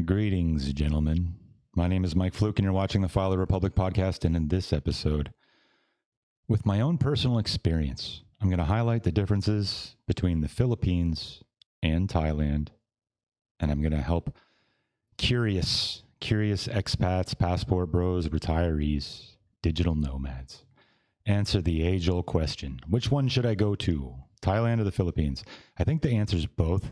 Greetings, gentlemen. My name is Mike Fluke, and you're watching the File of the Republic podcast. And in this episode, with my own personal experience, I'm going to highlight the differences between the Philippines and Thailand. And I'm going to help curious expats, passport bros, retirees, digital nomads answer the age-old question: which one should I go to, Thailand or the Philippines? I think the answer is both,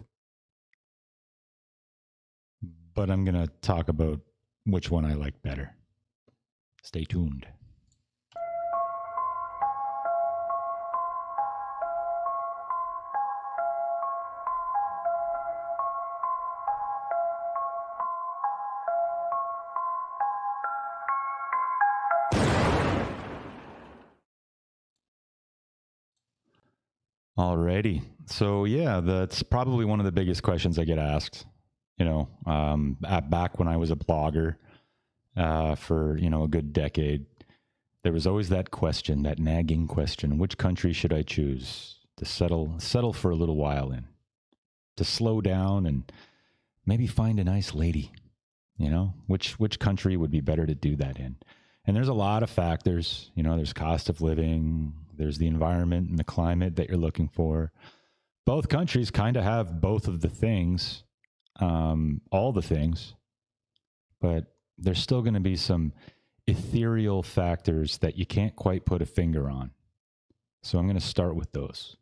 but I'm going to talk about which one I like better. Stay tuned. Alrighty. So yeah, that's probably one of the biggest questions I get asked. Back when I was a blogger for a good decade, there was always that question, that nagging question: which country should I choose to settle for a little while in, to slow down and maybe find a nice lady? Which country would be better to do that in? And there's a lot of factors. There's cost of living, there's the environment and the climate that you're looking for. Both countries kind of have both of the things, all the things, but there's still going to be some ethereal factors that you can't quite put a finger on. So I'm going to start with those.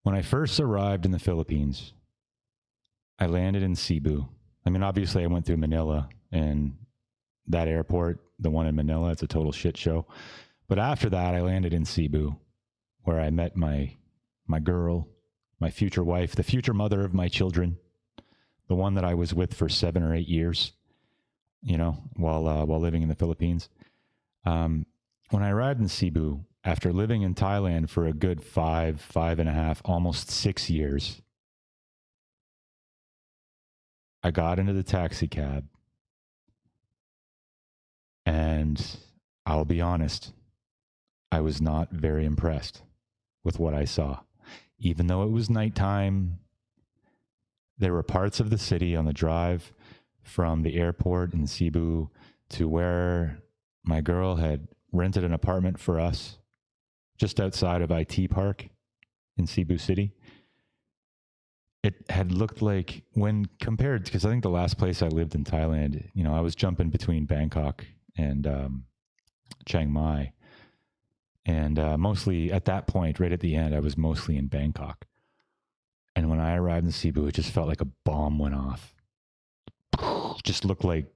When I first arrived in the Philippines, I landed in Cebu. I mean, obviously I went through Manila, and that airport, the one in Manila, it's a total shit show. But after that, I landed in Cebu, where I met my girl, my future wife, the future mother of my children, the one that I was with for 7 or 8 years, while living in the Philippines. When I arrived in Cebu, after living in Thailand for a good 5.5, almost 6 years, I got into the taxi cab, and I'll be honest, I was not very impressed with what I saw. Even though it was nighttime, there were parts of the city on the drive from the airport in Cebu to where my girl had rented an apartment for us just outside of IT Park in Cebu City. It had looked like, when compared, because I think the last place I lived in Thailand, I was jumping between Bangkok and Chiang Mai. And mostly at that point, right at the end, I was mostly in Bangkok. And when I arrived in Cebu, it just felt like a bomb went off. Just looked like,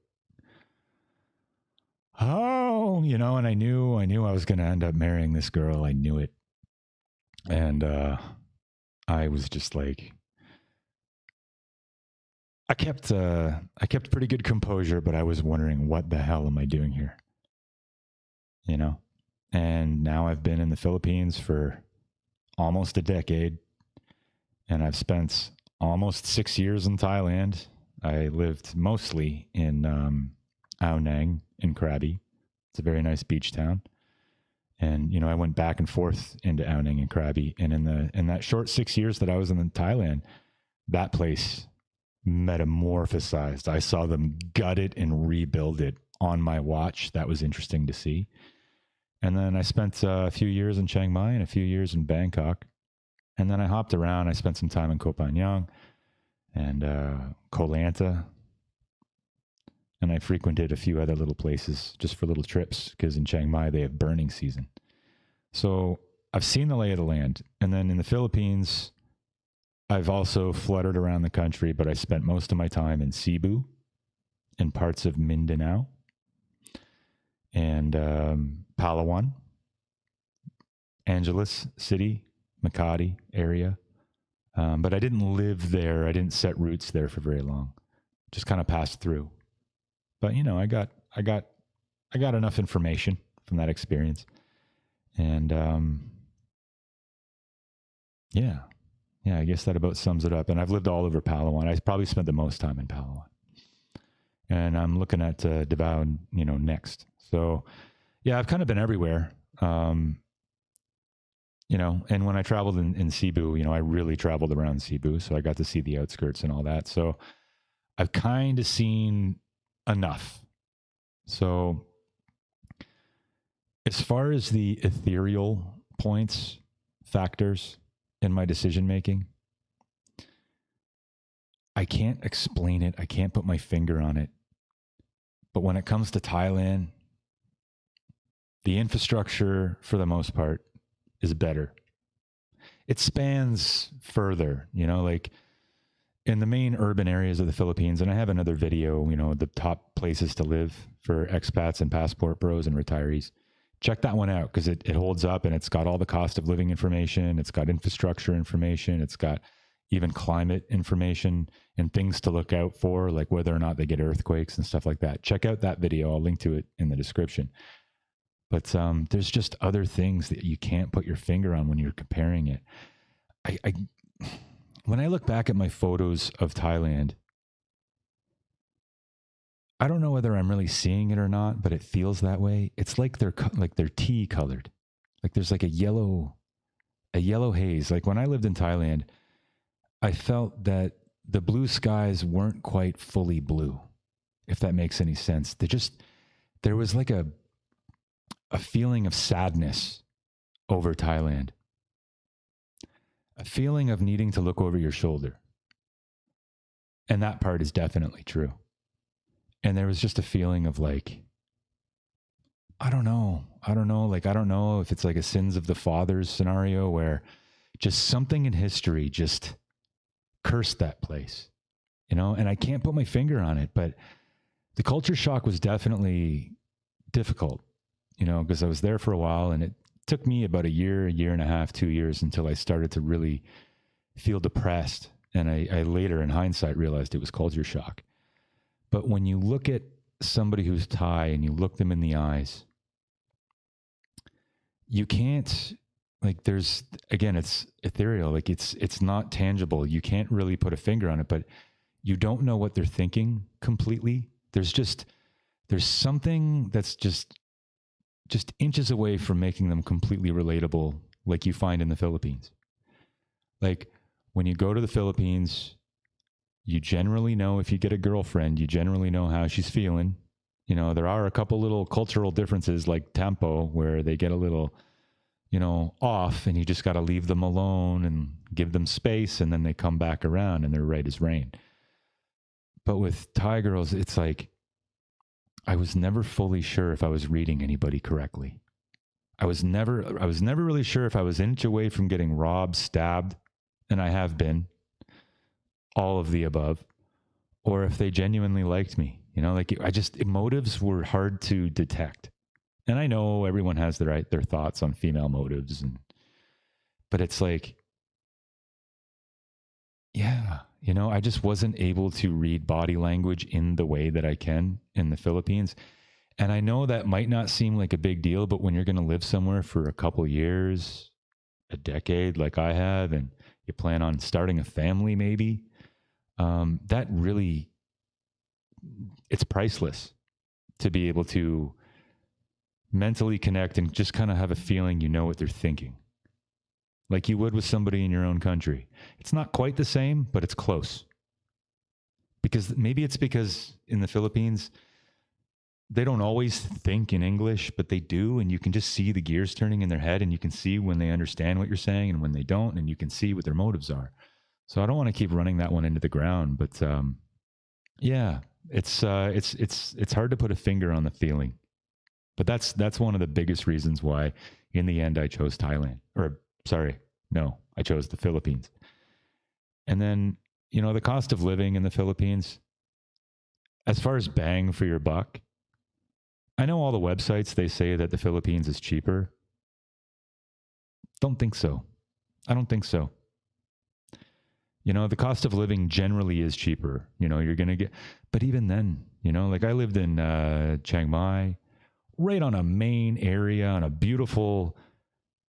and I knew I was going to end up marrying this girl. I knew it. And I was just like, I kept pretty good composure, but I was wondering, what the hell am I doing here? And now I've been in the Philippines for almost a decade, and I've spent almost 6 years in Thailand. I lived mostly in Ao Nang in Krabi. It's a very nice beach town. And, I went back and forth into Ao Nang and Krabi. And in that short 6 years that I was in Thailand, that place metamorphosized. I saw them gut it and rebuild it on my watch. That was interesting to see. And then I spent a few years in Chiang Mai and a few years in Bangkok. And then I hopped around. I spent some time in Koh Phangan and Koh Lanta. And I frequented a few other little places just for little trips, because in Chiang Mai they have burning season. So I've seen the lay of the land. And then in the Philippines, I've also fluttered around the country, but I spent most of my time in Cebu and parts of Mindanao and Palawan, Angeles City, Makati area. But I didn't live there. I didn't set roots there for very long. Just kind of passed through. But I got enough information from that experience. And yeah, I guess that about sums it up. And I've lived all over Palawan. I probably spent the most time in Palawan. And I'm looking at Davao, next. So yeah, I've kind of been everywhere. And when I traveled in Cebu, I really traveled around Cebu. So I got to see the outskirts and all that. So I've kind of seen enough. So as far as the ethereal points, factors in my decision making, I can't explain it. I can't put my finger on it. But when it comes to Thailand, the infrastructure, for the most part, is better. It spans further, like in the main urban areas of the Philippines. And I have another video, the top places to live for expats and passport bros and retirees. Check that one out because it holds up, and it's got all the cost of living information. It's got infrastructure information. It's got even climate information and things to look out for, like whether or not they get earthquakes and stuff like that. Check out that video. I'll link to it in the description. But there's just other things that you can't put your finger on when you're comparing it. I when I look back at my photos of Thailand, I don't know whether I'm really seeing it or not, but it feels that way. It's like they're tea colored. Like there's like a yellow haze. Like when I lived in Thailand, I felt that the blue skies weren't quite fully blue, if that makes any sense. There was like a feeling of sadness over Thailand, a feeling of needing to look over your shoulder. And that part is definitely true. And there was just a feeling of like, I don't know. Like, I don't know if it's like a sins of the fathers scenario where just something in history just cursed that place, and I can't put my finger on it, but the culture shock was definitely difficult, because I was there for a while, and it took me about a year and a half, 2 years until I started to really feel depressed. And I later in hindsight realized it was culture shock. But when you look at somebody who's Thai and you look them in the eyes, you can't, like, there's, again, it's ethereal. Like it's not tangible. You can't really put a finger on it, but you don't know what they're thinking completely. There's something that's just inches away from making them completely relatable, like you find in the Philippines. Like when you go to the Philippines, you generally know, if you get a girlfriend, you generally know how she's feeling. There are a couple little cultural differences like tempo where they get a little, off, and you just got to leave them alone and give them space, and then they come back around and they're right as rain. But with Thai girls, it's like, I was never fully sure if I was reading anybody correctly. I was never really sure if I was an inch away from getting robbed, stabbed, and I have been, all of the above, or if they genuinely liked me. Motives were hard to detect. And I know everyone has their thoughts on female motives, but it's like, yeah, I just wasn't able to read body language in the way that I can in the Philippines. And I know that might not seem like a big deal, but when you're going to live somewhere for a couple years, a decade, like I have, and you plan on starting a family, maybe, that really, it's priceless to be able to mentally connect and just kind of have a feeling what they're thinking, like you would with somebody in your own country. It's not quite the same, but it's close. Because in the Philippines, they don't always think in English, but they do, and you can just see the gears turning in their head, and you can see when they understand what you're saying and when they don't, and you can see what their motives are. So I don't want to keep running that one into the ground, but yeah, it's hard to put a finger on the feeling. But that's one of the biggest reasons why, in the end, I chose Thailand. I chose the Philippines. And then, the cost of living in the Philippines, as far as bang for your buck, I know all the websites, they say that the Philippines is cheaper. Don't think so. I don't think so. The cost of living generally is cheaper. You're going to get, but even then, like I lived in Chiang Mai, right on a main area, on a beautiful,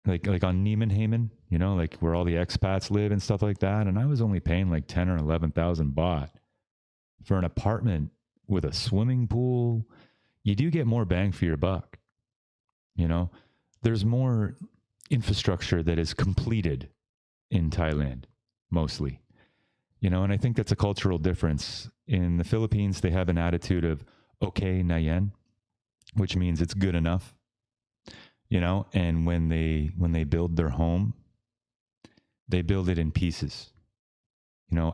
like on Neiman, like where all the expats live and stuff like that. And I was only paying like 10 or 11,000 baht for an apartment with a swimming pool. You do get more bang for your buck. There's more infrastructure that is completed in Thailand, mostly, and I think that's a cultural difference In the Philippines, they have an attitude of okay na yan, which means it's good enough, and when they build their home, they build it in pieces,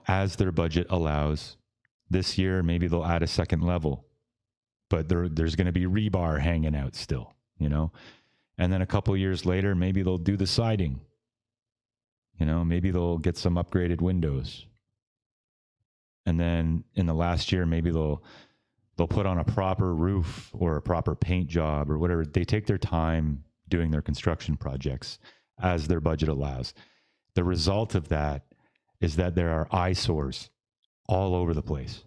as their budget allows. This year, maybe they'll add a second level, but there's going to be rebar hanging out still, and then a couple years later, maybe they'll do the siding, maybe they'll get some upgraded windows. And then in the last year, maybe they'll put on a proper roof or a proper paint job or whatever. They take their time doing their construction projects as their budget allows. The result of that is that there are eyesores all over the place.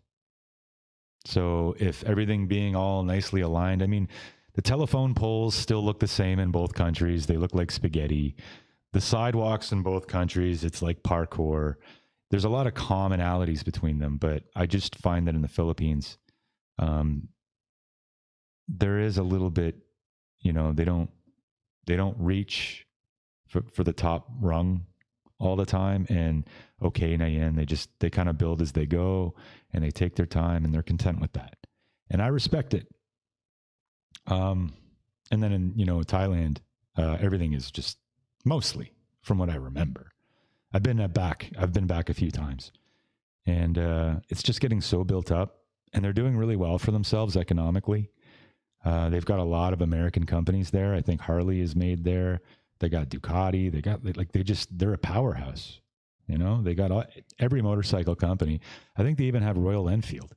So if everything being all nicely aligned, I mean, the telephone poles still look the same in both countries. They look like spaghetti. The sidewalks in both countries, it's like parkour. There's a lot of commonalities between them, but I just find that in the Philippines, there is a little bit, they don't reach for the top rung all the time. And okay, na yan, they kind of build as they go, and they take their time, and they're content with that. And I respect it. And then in, Thailand, everything is just mostly, from what I remember. I've been back a few times, and it's just getting so built up, and they're doing really well for themselves economically. They've got a lot of American companies there. I think Harley is made there. They got Ducati. They're a powerhouse. They got every motorcycle company. I think they even have Royal Enfield.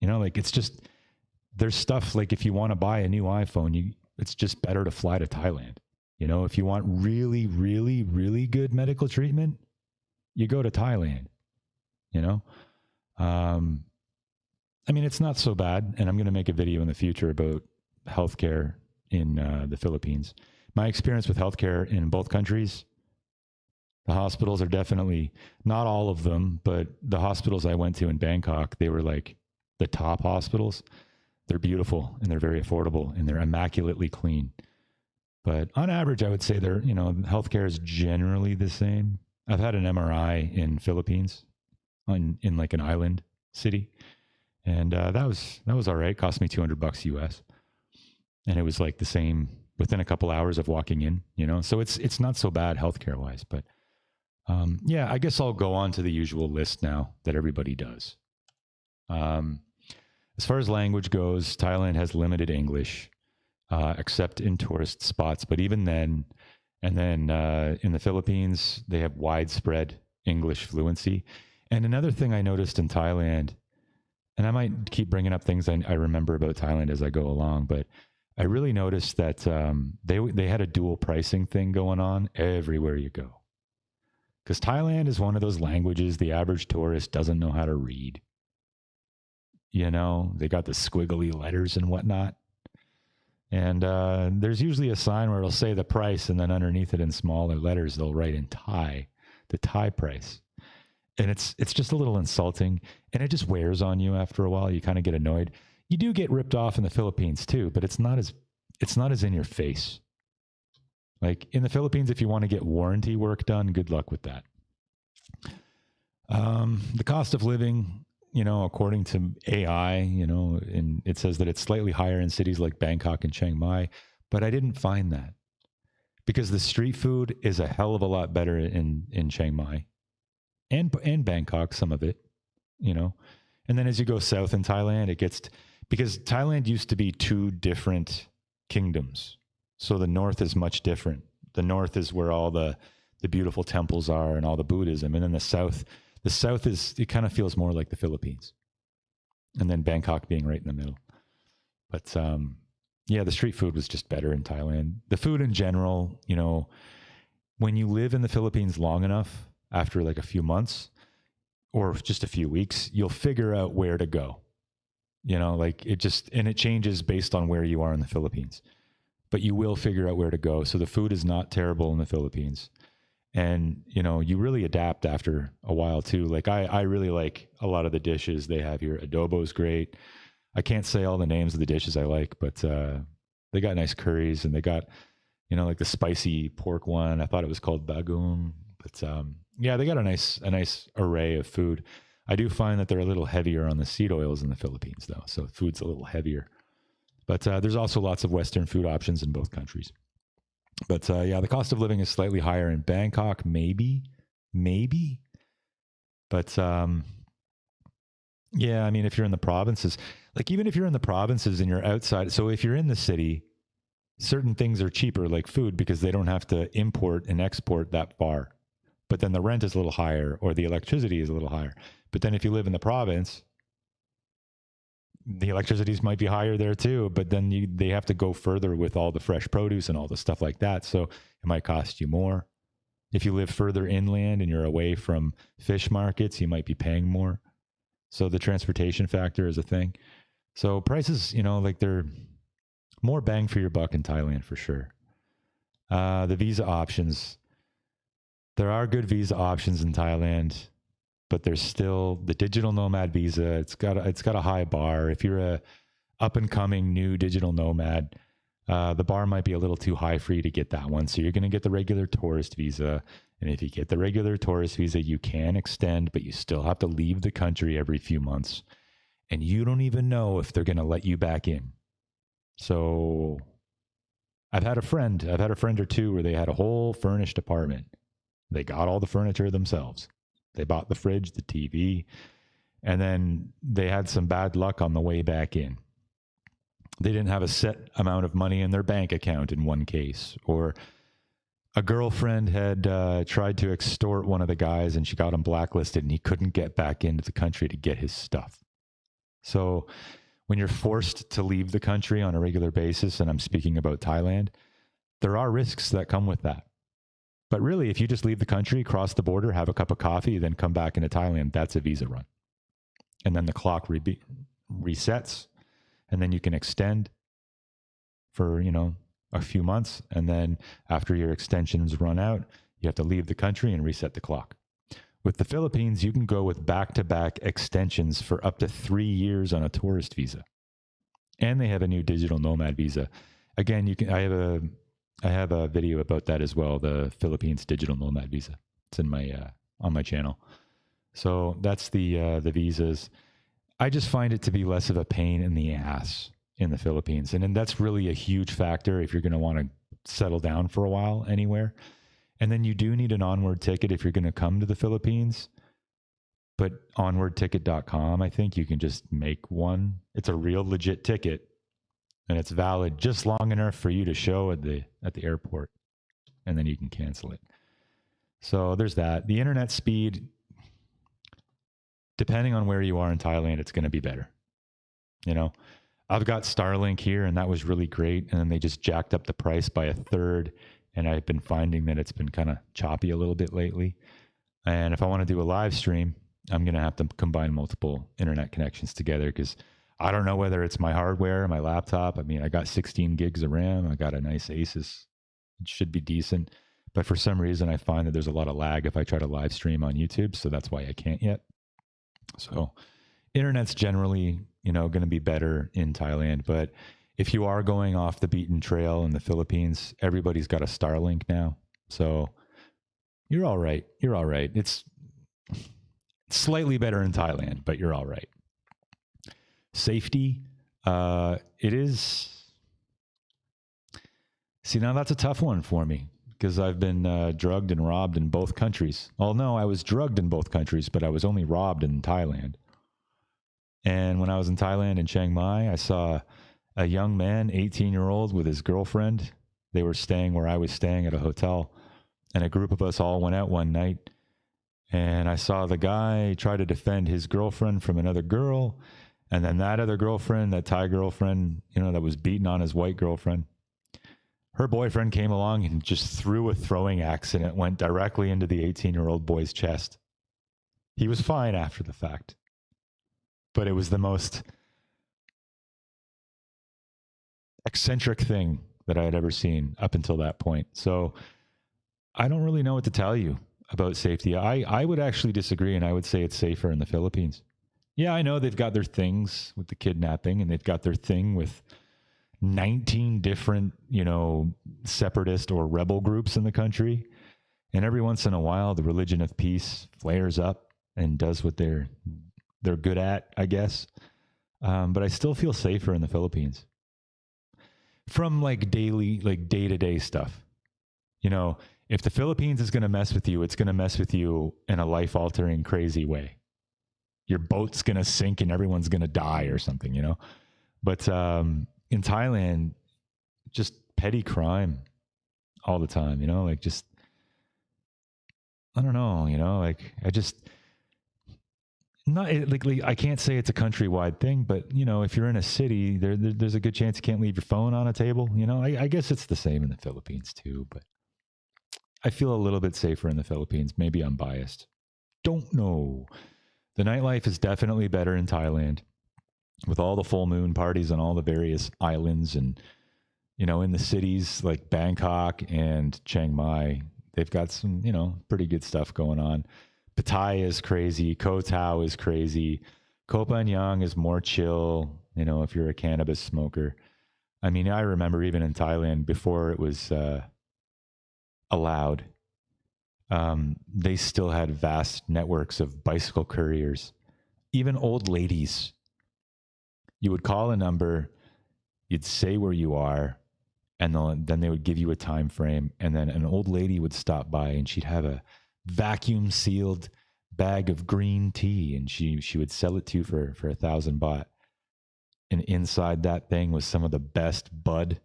It's just, there's stuff like if you want to buy a new iPhone, it's just better to fly to Thailand. If you want really, really, really good medical treatment, you go to Thailand, I mean, it's not so bad. And I'm going to make a video in the future about healthcare in the Philippines. My experience with healthcare in both countries, the hospitals are definitely, not all of them, but the hospitals I went to in Bangkok, they were like the top hospitals. They're beautiful, and they're very affordable, and they're immaculately clean. But on average, I would say healthcare is generally the same. I've had an MRI in Philippines in like an island city. And that was all right. Cost me $200 US. And it was like the same within a couple hours of walking in, so it's not so bad healthcare wise, but yeah, I guess I'll go on to the usual list now that everybody does. As far as language goes, Thailand has limited English, except in tourist spots. But even then, and then in the Philippines, they have widespread English fluency. And another thing I noticed in Thailand, and I might keep bringing up things I remember about Thailand as I go along, but I really noticed that they had a dual pricing thing going on everywhere you go. Because Thailand is one of those languages the average tourist doesn't know how to read. They got the squiggly letters and whatnot. And there's usually a sign where it'll say the price, and then underneath it in smaller letters, they'll write in Thai, the Thai price. And it's just a little insulting, and it just wears on you after a while. You kind of get annoyed. You do get ripped off in the Philippines too, but it's not as in your face. Like in the Philippines, if you want to get warranty work done, good luck with that. The cost of living, according to AI, and it says that it's slightly higher in cities like Bangkok and Chiang Mai, but I didn't find that because the street food is a hell of a lot better in Chiang Mai and Bangkok, some of it, and then as you go south in Thailand, it gets, because Thailand used to be two different kingdoms. So the north is much different. The north is where all the beautiful temples are and all the Buddhism. And then the south is, it kind of feels more like the Philippines. And then Bangkok being right in the middle. But yeah, the street food was just better in Thailand. The food in general, when you live in the Philippines long enough, after like a few months or just a few weeks, you'll figure out where to go. And it changes based on where you are in the Philippines. But you will figure out where to go. So the food is not terrible in the Philippines. And, you really adapt after a while too. Like I really like a lot of the dishes they have here. Adobo is great. I can't say all the names of the dishes I like, but they got nice curries, and they got, like the spicy pork one. I thought it was called bagoong. But yeah, they got a nice array of food. I do find that they're a little heavier on the seed oils in the Philippines, though. So food's a little heavier. But there's also lots of Western food options in both countries. But yeah, the cost of living is slightly higher in Bangkok, maybe. But yeah, I mean, if you're in the provinces, like even if you're in the provinces and you're outside, so if you're in the city, certain things are cheaper, like food, because they don't have to import and export that far. But then the rent is a little higher or the electricity is a little higher. But then if you live in the province, the electricities might be higher there too, but then they have to go further with all the fresh produce and all the stuff like that. So it might cost you more. If you live further inland and you're away from fish markets, you might be paying more. So the transportation factor is a thing. So prices, like they're more bang for your buck in Thailand for sure. The visa options. There are good visa options in Thailand, but there's still the digital nomad visa. It's got a high bar. If you're a up and coming new digital nomad, the bar might be a little too high for you to get that one. So you're going to get the regular tourist visa. And if you get the regular tourist visa, you can extend, but you still have to leave the country every few months. And you don't even know if they're going to let you back in. So I've had a friend or two where they had a whole furnished apartment. They got all the furniture themselves. They bought the fridge, the TV, and then they had some bad luck on the way back in. They didn't have a set amount of money in their bank account in one case, or a girlfriend had tried to extort one of the guys and she got him blacklisted and he couldn't get back into the country to get his stuff. So when you're forced to leave the country on a regular basis, and I'm speaking about Thailand, there are risks that come with that. But really, if you just leave the country, cross the border, have a cup of coffee, then come back into Thailand, that's a visa run. And then the clock resets, and then you can extend for, a few months. And then after your extensions run out, you have to leave the country and reset the clock. With the Philippines, you can go with back-to-back extensions for up to 3 years on a tourist visa. And they have a new digital nomad visa. Again, I have a video about that as well, the Philippines digital nomad visa. It's in my on my channel. So that's the visas. I just find it to be less of a pain in the ass in the Philippines. And that's really a huge factor if you're going to want to settle down for a while anywhere. And then you do need an onward ticket if you're going to come to the Philippines. But onwardticket.com, I think you can just make one. It's a real legit ticket. And it's valid just long enough for you to show at the airport. And then you can cancel it. So there's that. The internet speed, depending on where you are in Thailand, it's going to be better. I've got Starlink here, and that was really great. And then they just jacked up the price by a third. And I've been finding that it's been kind of choppy a little bit lately. And if I want to do a live stream, I'm going to have to combine multiple internet connections together because I don't know whether it's my hardware, my laptop. I mean, I got 16 gigs of RAM. I got a nice Asus. It should be decent. But for some reason, I find that there's a lot of lag if I try to live stream on YouTube. So that's why I can't yet. So internet's generally, going to be better in Thailand. But if you are going off the beaten trail in the Philippines, everybody's got a Starlink now. So you're all right. You're all right. It's slightly better in Thailand, but you're all right. Safety, it is. See, now that's a tough one for me because I've been drugged and robbed in both countries. Well, no, I was drugged in both countries, but I was only robbed in Thailand. And when I was in Thailand in Chiang Mai, I saw a young man, 18-year-old, with his girlfriend. They were staying where I was staying at a hotel. And a group of us all went out one night. And I saw the guy try to defend his girlfriend from another girl. And then that other girlfriend, that Thai girlfriend, that was beating on his white girlfriend, her boyfriend came along and just threw a throwing axe and it went directly into the 18-year-old boy's chest. He was fine after the fact. But it was the most eccentric thing that I had ever seen up until that point. So I don't really know what to tell you about safety. I would actually disagree, and I would say it's safer in the Philippines. Yeah, I know they've got their things with the kidnapping, and they've got their thing with 19 different, separatist or rebel groups in the country. And every once in a while, the religion of peace flares up. and does what they're good at, I guess. But I still feel safer in the Philippines from like daily, like day to day stuff. You know, if the Philippines is going to mess with you, it's going to mess with you in a life altering, crazy way. Your boat's going to sink and everyone's going to die or something, you know? But in Thailand, just petty crime all the time, you know, like just, I don't know, you know, like I just, not like I can't say it's a countrywide thing, but you know, if you're in a city, there's a good chance you can't leave your phone on a table. You know, I guess it's the same in the Philippines too, but I feel a little bit safer in the Philippines. Maybe I'm biased. Don't know. The nightlife is definitely better in Thailand with all the full moon parties on all the various islands and, you know, in the cities like Bangkok and Chiang Mai. They've got some, you know, pretty good stuff going on. Pattaya is crazy. Koh Tao is crazy. Koh Phangan is more chill, you know, if you're a cannabis smoker. I mean, I remember even in Thailand before it was allowed, they still had vast networks of bicycle couriers, even old ladies. You would call a number, you'd say where you are, and then they would give you a time frame, and then an old lady would stop by and she'd have a vacuum sealed bag of green tea, and she would sell it to you for 1,000 baht. And inside that thing was some of the best bud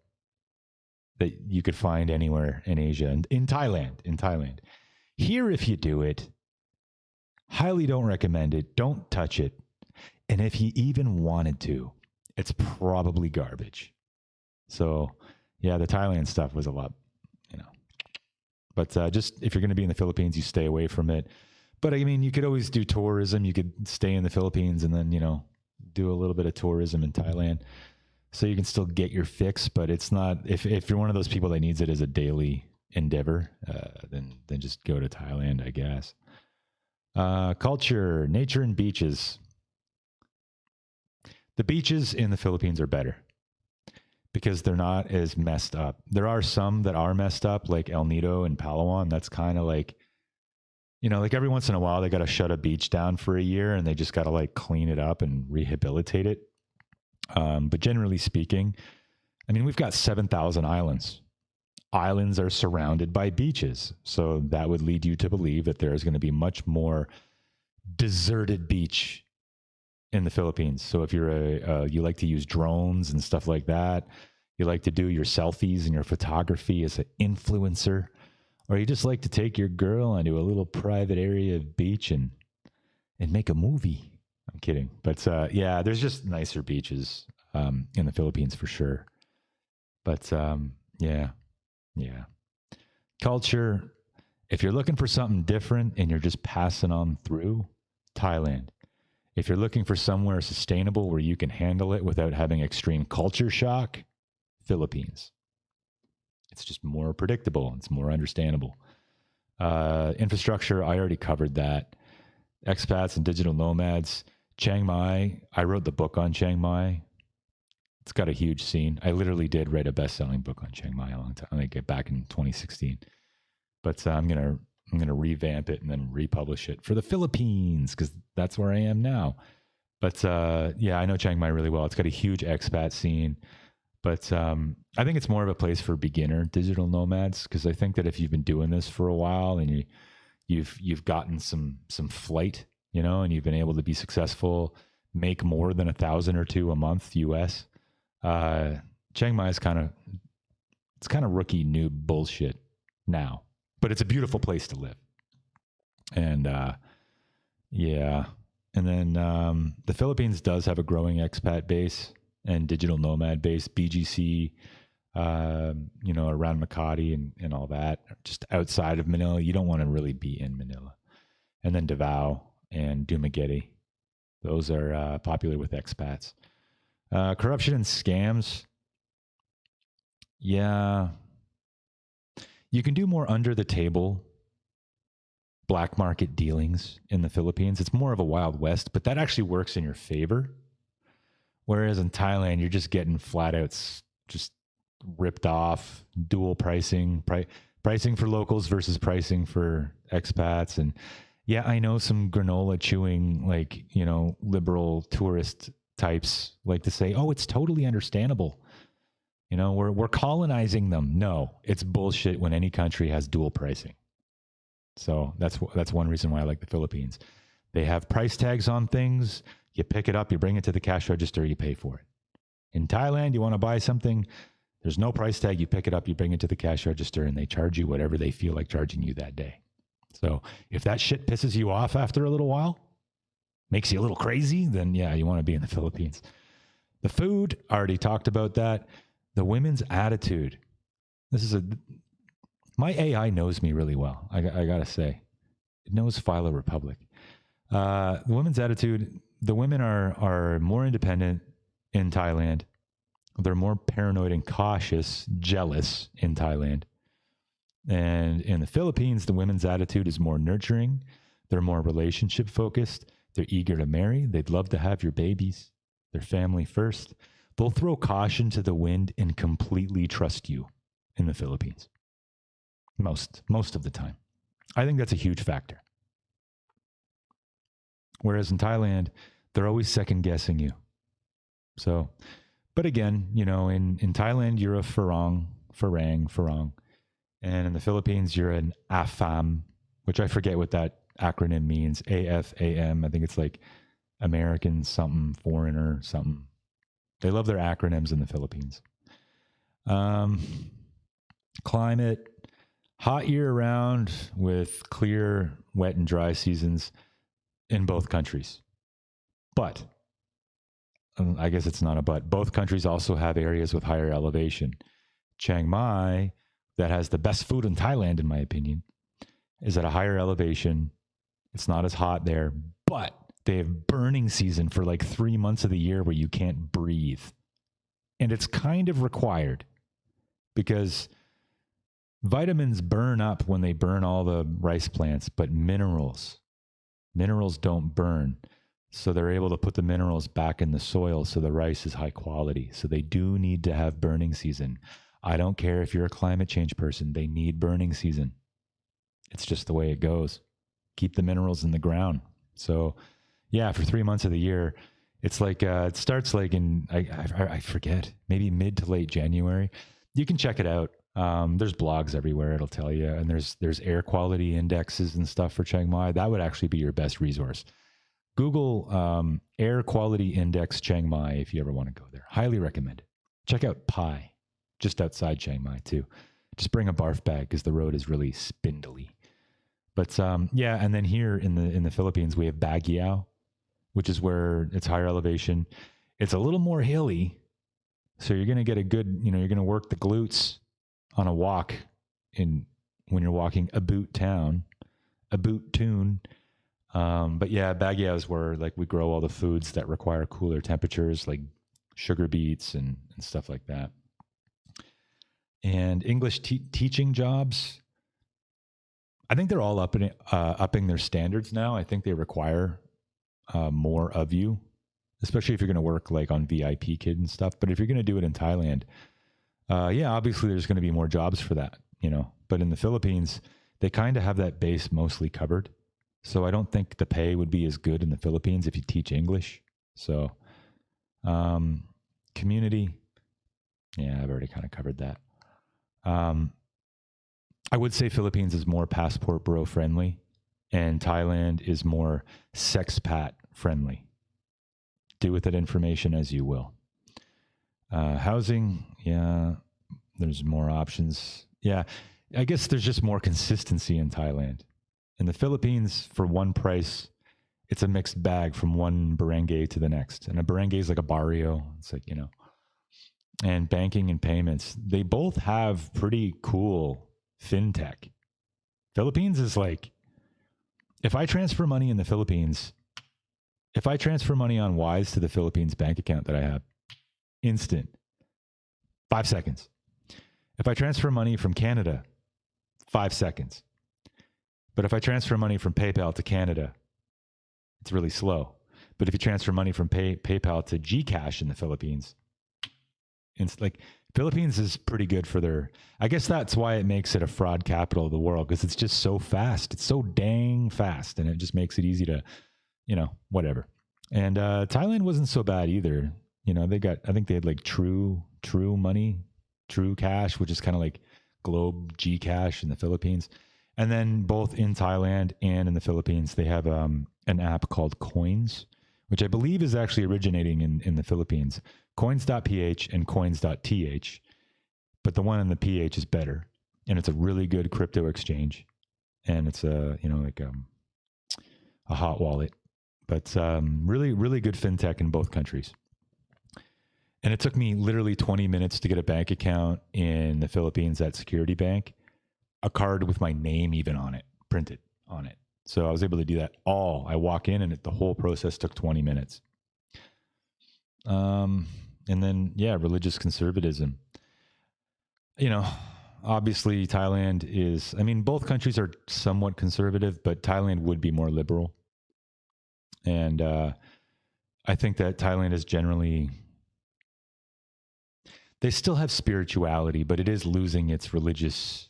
that you could find anywhere in Asia and in Thailand. Here, if you do it, highly don't recommend it. Don't touch it. And if you even wanted to, it's probably garbage. So, yeah, the Thailand stuff was a lot, you know. But just if you're going to be in the Philippines, you stay away from it. But I mean, you could always do tourism. You could stay in the Philippines and then, you know, do a little bit of tourism in Thailand. So you can still get your fix, but it's not, if you're one of those people that needs it as a daily endeavor, then just go to Thailand, I guess. Culture, nature, and beaches. The beaches in the Philippines are better because they're not as messed up. There are some that are messed up, like El Nido and Palawan. That's kind of like, you know, like every once in a while they got to shut a beach down for a year and they just got to like clean it up and rehabilitate it. But generally speaking, I mean, we've got 7,000 islands. Islands are surrounded by beaches. So that would lead you to believe that there is going to be much more deserted beach in the Philippines. So if you're you like to use drones and stuff like that, you like to do your selfies and your photography as an influencer, or you just like to take your girl onto a little private area of beach and make a movie. I'm kidding. But yeah, there's just nicer beaches in the Philippines for sure. But yeah. Culture, if you're looking for something different and you're just passing on through, Thailand. If you're looking for somewhere sustainable where you can handle it without having extreme culture shock, Philippines. It's just more predictable. It's more understandable. Infrastructure, I already covered that. Expats and digital nomads. Chiang Mai, I wrote the book on Chiang Mai. It's got a huge scene. I literally did write a best-selling book on Chiang Mai a long time. I get back in 2016. But I'm gonna revamp it and then republish it for the Philippines because that's where I am now. But yeah, I know Chiang Mai really well. It's got a huge expat scene. But I think it's more of a place for beginner digital nomads because I think that if you've been doing this for a while and you've gotten some flight, you know, and you've been able to be successful, make more than 1,000 or 2 a month US. Chiang Mai is kind of rookie noob bullshit now, but it's a beautiful place to live. And yeah, and then the Philippines does have a growing expat base and digital nomad base, BGC, you know, around Makati and all that, just outside of Manila. You don't want to really be in Manila. And then Davao and Dumaguete. Those are popular with expats. Corruption and scams. Yeah. You can do more under the table black market dealings in the Philippines. It's more of a Wild West, but that actually works in your favor. Whereas in Thailand, you're just getting flat out just ripped off, dual pricing, pricing for locals versus pricing for expats. And Yeah, I know some granola chewing, like, you know, liberal tourist types like to say, oh, it's totally understandable. You know, we're colonizing them. No, it's bullshit when any country has dual pricing. So that's one reason why I like the Philippines. They have price tags on things. You pick it up, you bring it to the cash register, you pay for it. In Thailand, you want to buy something, there's no price tag. You pick it up, you bring it to the cash register, and they charge you whatever they feel like charging you that day. So if that shit pisses you off after a little while, makes you a little crazy, then yeah, you want to be in the Philippines. The food, already talked about that. The women's attitude. My AI knows me really well. I got to say, it knows Philo Republic. The women's attitude, the women are more independent in Thailand. They're more paranoid and cautious, jealous in Thailand. And in the Philippines, the women's attitude is more nurturing. They're more relationship focused. They're eager to marry. They'd love to have your babies. They're family first. They'll throw caution to the wind and completely trust you in the Philippines. Most of the time. I think that's a huge factor. Whereas in Thailand, they're always second guessing you. So, but again, you know, in Thailand, you're a farang. And in the Philippines, you're an AFAM, which I forget what that acronym means. AFAM. I think it's like American something, foreigner something. They love their acronyms in the Philippines. Climate, hot year round with clear, wet, and dry seasons in both countries. But, I guess it's not a but, both countries also have areas with higher elevation. Chiang Mai, that has the best food in Thailand, in my opinion, is at a higher elevation. It's not as hot there, but they have burning season for like 3 months of the year where you can't breathe. And it's kind of required because vitamins burn up when they burn all the rice plants, but minerals don't burn. So they're able to put the minerals back in the soil so the rice is high quality. So they do need to have burning season. I don't care if you're a climate change person, they need burning season. It's just the way it goes. Keep the minerals in the ground. So yeah, for 3 months of the year, it's like, it starts like in, I forget, maybe mid to late January. You can check it out. There's blogs everywhere. It'll tell you. And there's air quality indexes and stuff for Chiang Mai. That would actually be your best resource. Google air quality index Chiang Mai if you ever want to go there. Highly recommend it. Check out Pai, just outside Chiang Mai too. Just bring a barf bag because the road is really spindly. But yeah, and then here in the Philippines we have Baguio, which is where it's higher elevation. It's a little more hilly, so you're going to get a good, you know, you're going to work the glutes on a walk when you're walking about town, about tune. But yeah, Baguio is where like we grow all the foods that require cooler temperatures, like sugar beets and stuff like that. And English teaching jobs, I think they're all upping their standards now. I think they require more of you, especially if you're going to work like on VIP Kid and stuff. But if you're going to do it in Thailand, yeah, obviously there's going to be more jobs for that, you know. But in the Philippines, they kind of have that base mostly covered. So I don't think the pay would be as good in the Philippines if you teach English. So community, yeah, I've already kind of covered that. I would say Philippines is more passport bro friendly and Thailand is more sexpat friendly. Do with that information as you will. Housing, yeah, there's more options. Yeah, I guess there's just more consistency in Thailand. In the Philippines, for one price, it's a mixed bag from one barangay to the next. And a barangay is like a barrio. It's like, you know, and banking and payments, they both have pretty cool fintech. Philippines is like, if I transfer money in the Philippines, if I transfer money on Wise to the Philippines bank account that I have, instant, 5 seconds. If I transfer money from Canada, 5 seconds. But if I transfer money from PayPal to Canada, it's really slow. But if you transfer money from PayPal to Gcash in the Philippines, it's like Philippines is pretty good for their, I guess that's why it makes it a fraud capital of the world, because it's just so fast. It's so dang fast, and it just makes it easy to, whatever. And Thailand wasn't so bad either. I think they had like true money, true cash, which is kind of like Globe Gcash in the Philippines. And then both in Thailand and in the Philippines, they have an app called Coins, which I believe is actually originating in the Philippines. Coins.ph and coins.th. But the one in the PH is better. And it's a really good crypto exchange. And it's a hot wallet. But really, really good fintech in both countries. And it took me literally 20 minutes to get a bank account in the Philippines at Security Bank. A card with my name even on it, printed on it. So I was able to do that all. I walk in and the whole process took 20 minutes. And then, religious conservatism. Obviously Thailand is, both countries are somewhat conservative, but Thailand would be more liberal. And I think that Thailand is generally, they still have spirituality, but it is losing its religious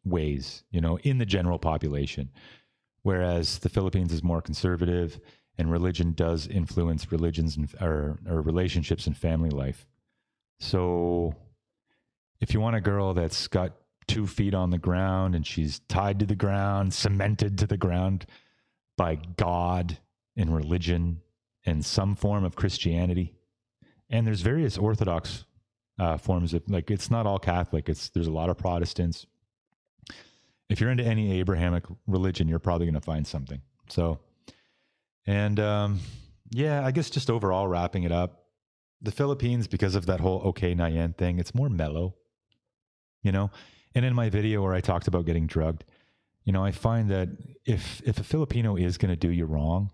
ways, in the general population. Whereas the Philippines is more conservative, and religion does influence religions or relationships and family life. So if you want a girl that's got 2 feet on the ground and she's tied to the ground, cemented to the ground by God and religion and some form of Christianity, and there's various Orthodox forms of, like, it's not all Catholic. There's a lot of Protestants. If you're into any Abrahamic religion, you're probably going to find something. So, and I guess just overall wrapping it up, the Philippines, because of that whole okay Nayan thing, it's more mellow, And in my video where I talked about getting drugged, I find that if a Filipino is going to do you wrong,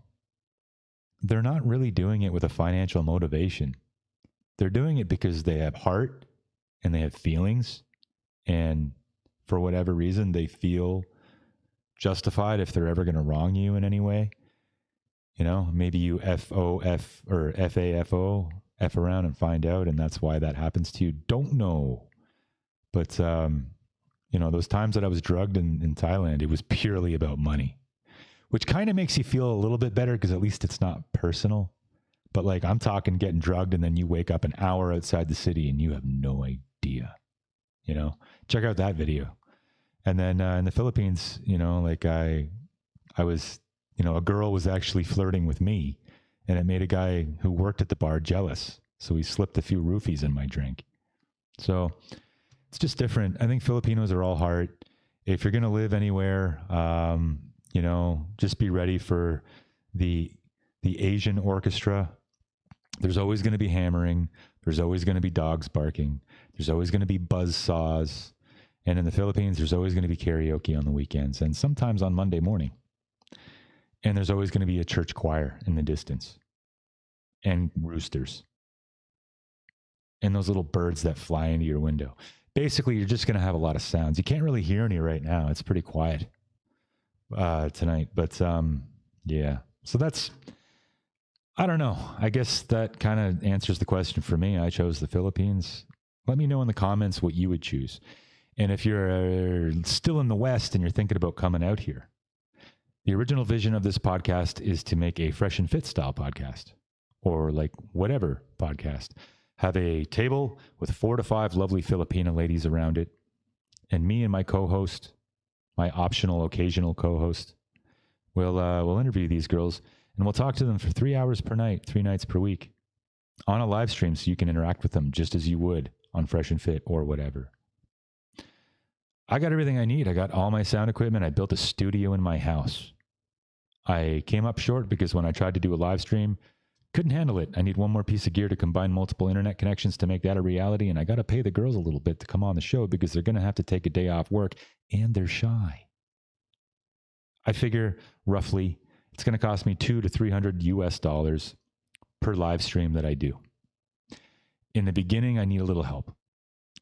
they're not really doing it with a financial motivation. They're doing it because they have heart and they have feelings, and for whatever reason, they feel justified if they're ever going to wrong you in any way. Maybe you F-O-F or F-A-F-O, F around and find out, and that's why that happens to you. Don't know. But, those times that I was drugged in Thailand, it was purely about money, which kind of makes you feel a little bit better because at least it's not personal. But like, I'm talking getting drugged and then you wake up an hour outside the city and you have no idea, check out that video. And then in the Philippines, I was, a girl was actually flirting with me, and it made a guy who worked at the bar jealous. So he slipped a few roofies in my drink. So it's just different. I think Filipinos are all heart. If you're going to live anywhere, just be ready for the Asian orchestra. There's always going to be hammering. There's always going to be dogs barking. There's always going to be buzz saws. And in the Philippines, there's always going to be karaoke on the weekends and sometimes on Monday morning. And there's always going to be a church choir in the distance and roosters and those little birds that fly into your window. Basically, you're just going to have a lot of sounds. You can't really hear any right now. It's pretty quiet tonight. But so that's, I don't know. I guess that kind of answers the question for me. I chose the Philippines. Let me know in the comments what you would choose. And if you're still in the West and you're thinking about coming out here, the original vision of this podcast is to make a Fresh and Fit style podcast, or like whatever podcast. Have a table with 4 to 5 lovely Filipina ladies around it, and me and my co-host, my optional occasional co-host, we'll interview these girls, and we'll talk to them for 3 hours per night, 3 nights per week, on a live stream, so you can interact with them just as you would on Fresh and Fit or whatever. I got everything I need. I got all my sound equipment. I built a studio in my house. I came up short because when I tried to do a live stream, couldn't handle it. I need one more piece of gear to combine multiple internet connections to make that a reality. And I got to pay the girls a little bit to come on the show because they're going to have to take a day off work and they're shy. I figure roughly it's going to cost me $200 to $300 per live stream that I do. In the beginning, I need a little help.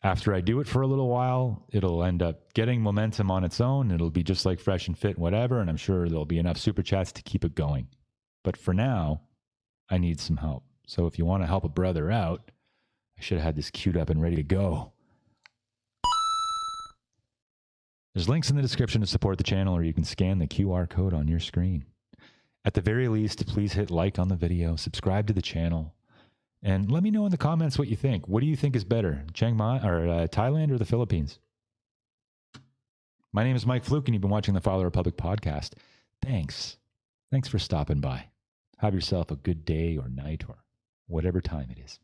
After I do it for a little while, it'll end up getting momentum on its own. It'll be just like Fresh and Fit, whatever. And I'm sure there'll be enough super chats to keep it going. But for now, I need some help. So if you want to help a brother out, I should have had this queued up and ready to go. There's links in the description to support the channel, or you can scan the QR code on your screen. At the very least, please hit like on the video, subscribe to the channel, and let me know in the comments what you think. What do you think is better, Chiang Mai or Thailand or the Philippines? My name is Mike Fluke, and you've been watching the Father Republic podcast. Thanks. Thanks for stopping by. Have yourself a good day or night or whatever time it is.